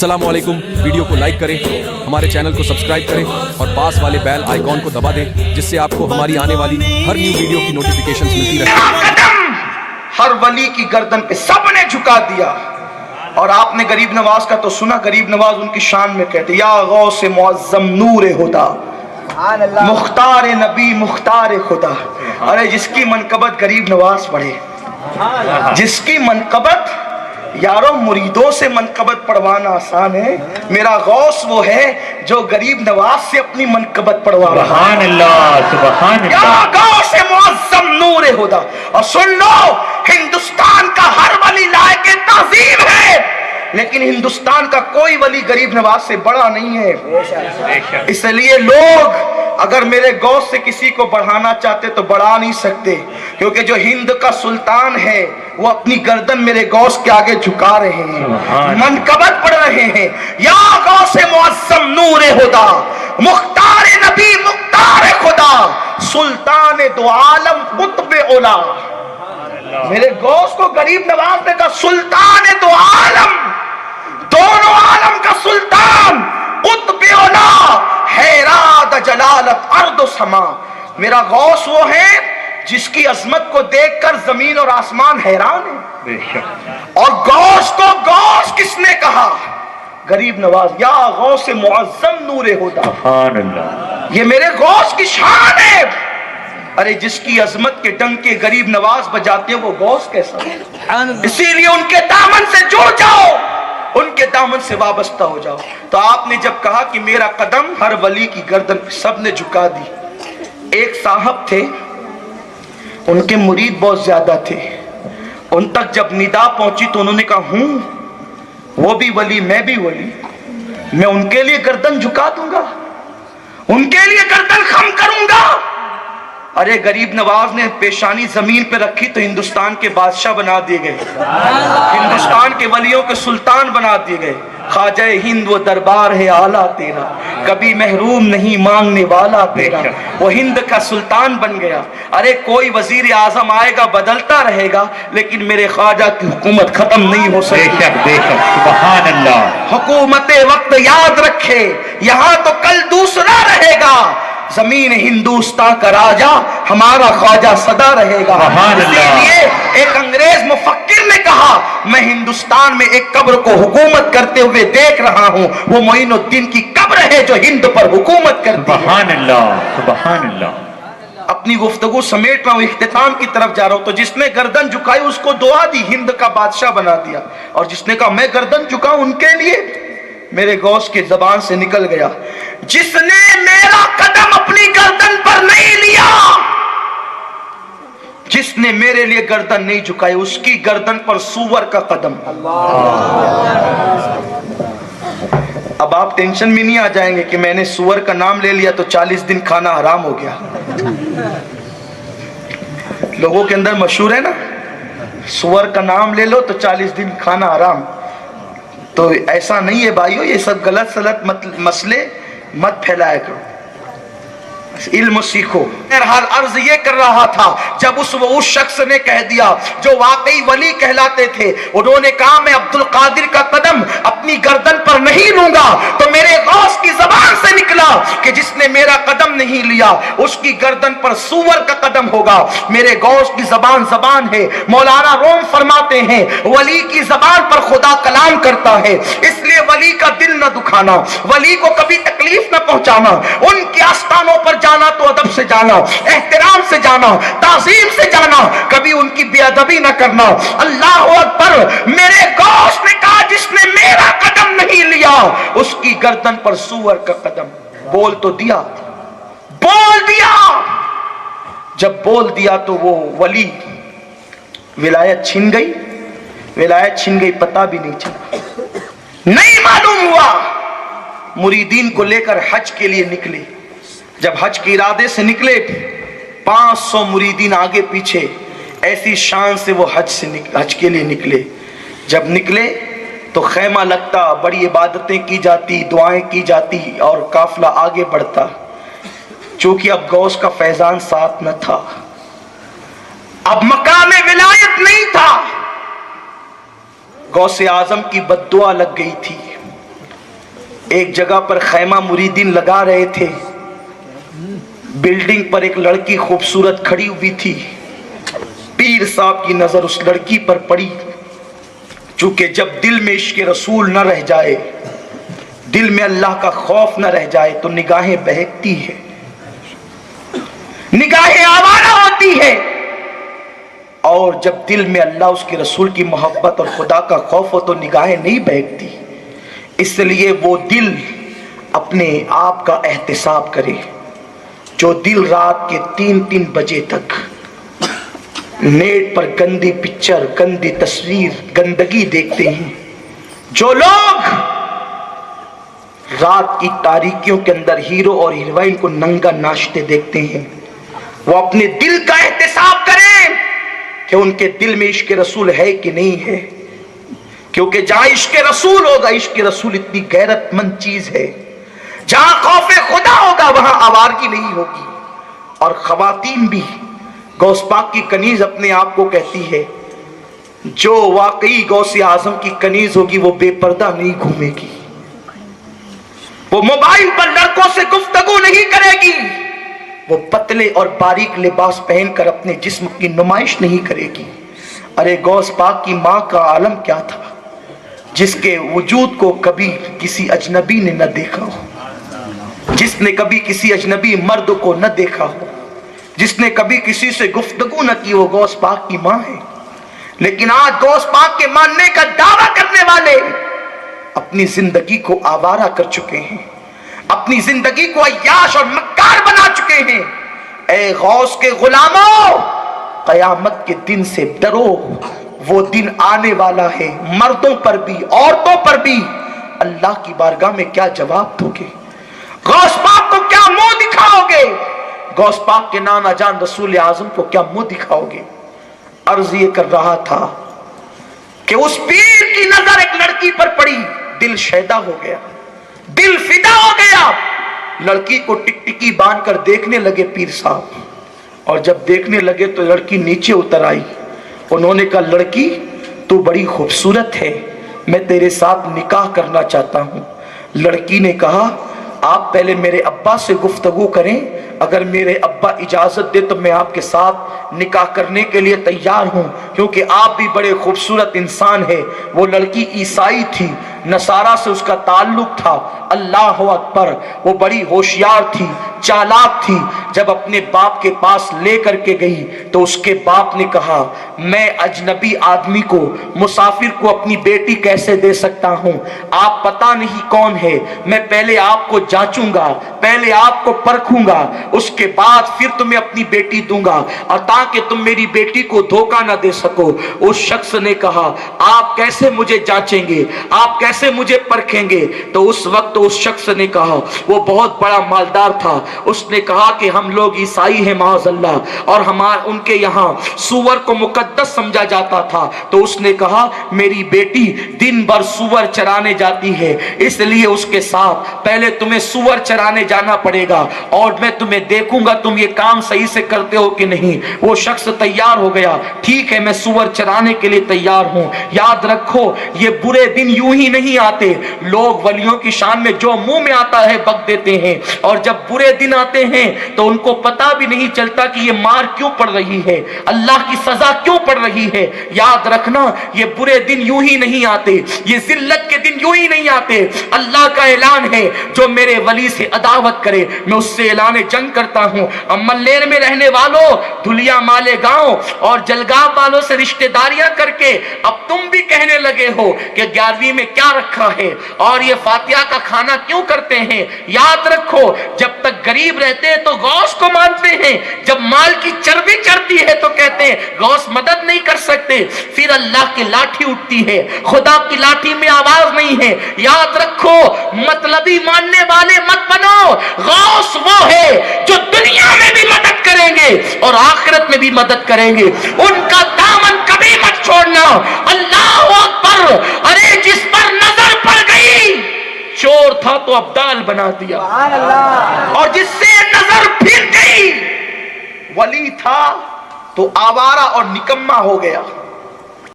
अस्सलाम वालेकुम। वीडियो को लाइक करें, हमारे चैनल को सब्सक्राइब करें और पास वाले बेल आइकॉन को दबा दें, जिससे आपको हमारी आने वाली हर न्यू वीडियो की नोटिफिकेशंस मिलती रहे। हर वली की गर्दन पे सबने झुका दिया। और आपने गरीब नवाज का तो सुना, गरीब नवाज उनकी शान में कहते, या गौस मुअज्जम नूर हुदा मुख्तार नबी मुख्तार खुदा। अरे जिसकी मनकबत गरीब नवाज पढ़े, जिसकी मनकबत, यारो मुरीदों से मनकबत पढ़वाना आसान है, मेरा गौस वो है जो गरीब नवाज से अपनी मनकबत पढ़वा रहा है। सुभान अल्लाह, सुभान अल्लाह। या गौस मुअज्जम नूर हुदा। और सुन लो, हिंदुस्तान का हर वली लायक ताज़ीम है, लेकिन हिंदुस्तान का कोई वली गरीब नवाज से बड़ा नहीं है। इसलिए लोग अगर मेरे गौस से किसी को बढ़ाना चाहते तो बढ़ा नहीं सकते, क्योंकि जो हिंद का सुल्तान है वो अपनी गर्दन मेरे गौस के आगे झुका रहे हैं, मनकबत पढ़ रहे हैं। या गौस मुअज्जम नूर हुदा मुख्तार नबी मुख्तार खुदा सुल्तान दो आलम कुतुब उला। मेरे गौस को गरीब नवाज ने कहा सुल्तान दो आलम, दोनों आलम का सुल्तान, कुतुब उला, हैरात जलालत अर्द समा। मेरा गौस वो है जिसकी अजमत को देखकर जमीन और आसमान हैरान है। और गौस को गौस किसने कहा? गरीब नवाज। या गौस मुअज्जम नूर हुदा, सुभान अल्लाह। ये मेरे गौस की शान है। अरे जिसकी अजमत के डंके गरीब नवाज बजाते हैं वो गौस कैसा है? इसीलिए उनके दामन से जुड़ जाओ, उनके दामन से वाबस्ता हो जाओ। तो आपने जब कहा कि मेरा कदम हर वली की गर्दन पे, सबने झुका दी। एक साहब थे, उनके मुरीद बहुत ज्यादा थे। उन तक जब निदा पहुंची तो उन्होंने कहा, हूं वो भी वली मैं भी वली, मैं उनके लिए गर्दन झुका दूंगा, उनके लिए गर्दन खम करूंगा। अरे गरीब नवाज ने पेशानी जमीन पे रखी तो हिंदुस्तान के बादशाह बना दिए गए, हिंदुस्तान के वलियों के सुल्तान बना दिए गए। ख्वाजा हिंद वो दरबार है आला तेरा, कभी महरूम नहीं मांगने वाला तेरा, वो हिंद का सुल्तान बन गया। अरे कोई वजीर आजम आएगा बदलता रहेगा, लेकिन मेरे ख्वाजा की हुकूमत खत्म नहीं हो सकती। बेशक, सुभान अल्लाह। हुकूमत वक्त याद रखे, यहाँ तो कल दूसरा रहेगा। जमीन हिंदुस्तान का राजा हमारा ख्वाजा सदा रहेगा। इसलिए एक अंग्रेज मुफक्किर ने कहा, मैं हिंदुस्तान में एक कब्र को हुकूमत करते हुए देख रहा हूं, वो मोइनुद्दीन की कब्र है जो हिंद पर हुकूमत करती है। सुभान अल्लाह, सुभान अल्लाह। अपनी गुफ्तगू समेट रहा हूं, इख्तिताम की तरफ जा रहा हूं। तो जिसने गर्दन झुकाई उसको दुआ दी, हिंद का बादशाह बना दिया। और जिसने कहा मैं गर्दन झुकाऊं उनके लिए, मेरे गौस के जबान से निकल गया, जिसने मेरा कदम अपनी गर्दन पर नहीं लिया, जिसने मेरे लिए गर्दन नहीं झुकाई, उसकी गर्दन पर सूअर का कदम। अब आप टेंशन में नहीं आ जाएंगे कि मैंने सूअर का नाम ले लिया तो 40 दिन खाना हराम हो गया। लोगों के अंदर मशहूर है ना, सूअर का नाम ले लो तो 40 दिन खाना हराम। तो ऐसा नहीं है भाइयों, ये सब गलत सलत मसले मत फैलाया करो, इल्म सीखो। हर अर्ज ये कर रहा था जब उस शख्स ने कह दिया जो वाकई वली कहलाते थे, उन्होंने कहा मैं अब्दुल कादिर का कदम अपनी गर्दन पर नहीं लूंगा, तो मेरे गौस की जबान से निकला कि जिसने मेरा कदम नहीं लिया उसकी गर्दन पर सूअर का कदम होगा। मेरे गौस की जबान है। मौलाना रोम फरमाते हैं वली की जबान पर खुदा कलाम करता है, इसलिए वली का दिल न दुखाना, वली को कभी तकलीफ न पहुंचाना, उनके आस्थानों पर जाना तो अदब से जाना, एहतराम से जाना, ताज़ीम से जाना, कभी उनकी बेअदबी न करना। अल्लाह अकबर। मेरे गौस ने कहा जिसने मेरा कदम नहीं लिया उसकी गर्दन पर सूअर का कदम। बोल तो दिया, बोल दिया। जब बोल दिया तो वो वली, विलायत छिन गई, विलायत छिन गई, पता भी नहीं चला, नहीं मालूम हुआ। मुरीदीन को लेकर हज के लिए निकले। जब हज के इरादे से निकले, 500 मुरीदीन आगे पीछे, ऐसी शान से वो हज के लिए निकले। जब निकले तो खैमा लगता, बड़ी इबादतें की जाती, दुआएं की जाती और काफिला आगे बढ़ता। चूंकि अब गौस का फैजान साथ न था, अब मकाम विलायत नहीं था, गौसे आजम की बद्दुआ लग गई थी। ایک جگہ پر خیمہ مریدین لگا رہے تھے. بلڈنگ پر ایک لڑکی خوبصورت کھڑی ہوئی تھی. پیر صاحب کی نظر اس لڑکی پر پڑی. چونکہ جب دل میں عشق رسول نہ رہ جائے, دل میں اللہ کا خوف نہ رہ جائے تو نگاہیں بہکتی ہے, نگاہیں آوارہ ہوتی ہے. اور جب دل میں اللہ اس کے رسول کی محبت اور خدا کا خوف ہو تو نگاہیں نہیں بہکتی. اس لیے وہ دل اپنے آپ کا احتساب کرے جو دل رات کے 3 بجے تک نیٹ پر گندی پکچر, گندی تصویر, گندگی دیکھتے ہیں. جو لوگ رات کی تاریکیوں کے اندر ہیرو اور ہیروئن کو ننگا ناچتے دیکھتے ہیں, وہ اپنے دل کا احتساب کریں کہ ان کے دل میں عشق رسول ہے کہ نہیں ہے. کیونکہ جہاں عشق رسول ہوگا, عشق رسول اتنی غیرت مند چیز ہے, جہاں خوف خدا ہوگا وہاں آوارگی نہیں ہوگی. اور خواتین بھی, غوث پاک کی کنیز اپنے آپ کو کہتی ہے, جو واقعی غوث اعظم کی کنیز ہوگی وہ بے پردہ نہیں گھومے گی, وہ موبائل پر لڑکوں سے گفتگو نہیں کرے گی, وہ پتلے اور باریک لباس پہن کر اپنے جسم کی نمائش نہیں کرے گی. ارے غوث پاک کی ماں کا عالم کیا تھا, جس کے وجود کو کبھی کسی اجنبی نے نہ دیکھا ہو, جس نے کبھی کسی اجنبی مرد کو نہ دیکھا ہو, جس نے کبھی کسی سے گفتگو نہ کی, وہ غوث پاک کی ماں ہے. لیکن آج غوث پاک کے ماننے کا دعویٰ کرنے والے اپنی زندگی کو آوارہ کر چکے ہیں, اپنی زندگی کو عیاش اور مکار بنا چکے ہیں. اے غوث کے غلاموں, قیامت کے دن سے ڈرو, وہ دن آنے والا ہے. مردوں پر بھی عورتوں پر بھی اللہ کی بارگاہ میں کیا جواب دو گے؟ غوث پاک کو کیا منہ دکھاؤ گے؟ غوث پاک کے نانا جان رسول اعظم کو کیا منہ دکھاؤ گے؟ عرض یہ کر رہا تھا کہ اس پیر کی نظر ایک لڑکی پر پڑی, دل شیدا ہو گیا, دل فدا ہو گیا. لڑکی کو ٹکٹکی باندھ کر دیکھنے لگے پیر صاحب, اور جب دیکھنے لگے تو لڑکی نیچے اتر آئی. انہوں نے کہا, لڑکی تو بڑی خوبصورت ہے, میں تیرے ساتھ نکاح کرنا چاہتا ہوں. لڑکی نے کہا, آپ پہلے میرے ابا سے گفتگو کریں, اگر میرے ابا اجازت دے تو میں آپ کے ساتھ نکاح کرنے کے لیے تیار ہوں, کیونکہ آپ بھی بڑے خوبصورت انسان ہیں. وہ لڑکی عیسائی تھی, نصارہ سے اس کا تعلق تھا. اللہ اکبر, وہ بڑی ہوشیار تھی, چالاک تھی. جب اپنے باپ کے پاس لے کر کے گئی تو اس کے باپ نے کہا, میں اجنبی آدمی کو, مسافر کو اپنی بیٹی کیسے دے سکتا ہوں؟ آپ پتہ نہیں کون ہے, میں پہلے آپ کو جانچوں گا, پہلے آپ کو پرکھوں گا, اس کے بعد پھر تمہیں اپنی بیٹی دوں گا, اور تاکہ تم میری بیٹی کو دھوکہ نہ دے سکو. اس شخص نے کہا, آپ کیسے مجھے جانچیں گے, آپ کیسے مجھے پرکھیں گے؟ تو اس وقت اس شخص نے کہا, وہ بہت بڑا مالدار تھا, اس نے کہا کہ ہم لوگ عیسائی ہیں معاذ اللہ, اور ان کے یہاں سور کو مقدس سمجھا جاتا تھا. تو اس نے کہا, میری بیٹی دن بھر سور چرانے جاتی ہے, اس لیے اس کے ساتھ پہلے تمہیں سور چرانے جانا پڑے گا, اور میں تمہیں دیکھوں گا تم یہ کام صحیح سے کرتے ہو کہ نہیں. وہ شخص تیار ہو گیا, ٹھیک ہے میں سور چرانے کے لیے تیار ہوں. یاد رکھو, یہ برے دن یوں ہی نہیں آتے, لوگ ولیوں کی شان میں جو منہ میں آتا ہے بک دیتے ہیں, اور جب برے دن آتے ہیں تو ان کو پتا بھی نہیں چلتا کہ یہ مار کیوں پڑ رہی ہے, اللہ کی سزا کیوں پڑ رہی ہے. یاد رکھنا, یہ برے دن یوں ہی نہیں آتے, یہ ذلت کے دن یوں ہی نہیں آتے. اللہ کا اعلان ہے, جو میرے ولی سے عداوت کرے میں اس سے اعلان جنگ کرتا ہوں. ملیر میں رہنے والوں, دھلیا مالے گاؤں اور جلگاہ والوں سے رشتہ داریاں کر کے اب تم بھی کہنے لگے ہو کہ 11ویں میں کیا رکھا ہے اور یہ فاتحہ کا کھانا کیوں کرتے ہیں. یاد رکھو, جب تک غریب رہتے ہیں تو غوث کو مانتے ہیں, جب مال کی چربی چڑھتی ہے تو کہتے ہیں غوث مدد نہیں کر سکتے. پھر اللہ کی لاٹھی اٹھتی ہے, خدا کی لاٹھی میں آواز نہیں ہے. یاد رکھو, مطلبی ماننے والے مت بنو. غوث وہ ہے جو دنیا میں بھی مدد کریں گے اور آخرت میں بھی مدد کریں گے, ان کا دامن کبھی مت چھوڑنا. اللہ اکبر. ارے جس پر نظر پڑ گئی, چور تھا تو ابدال بنا دیا, اور جس سے نظر پھر گئی ولی تھا تو آوارہ اور نکما ہو گیا.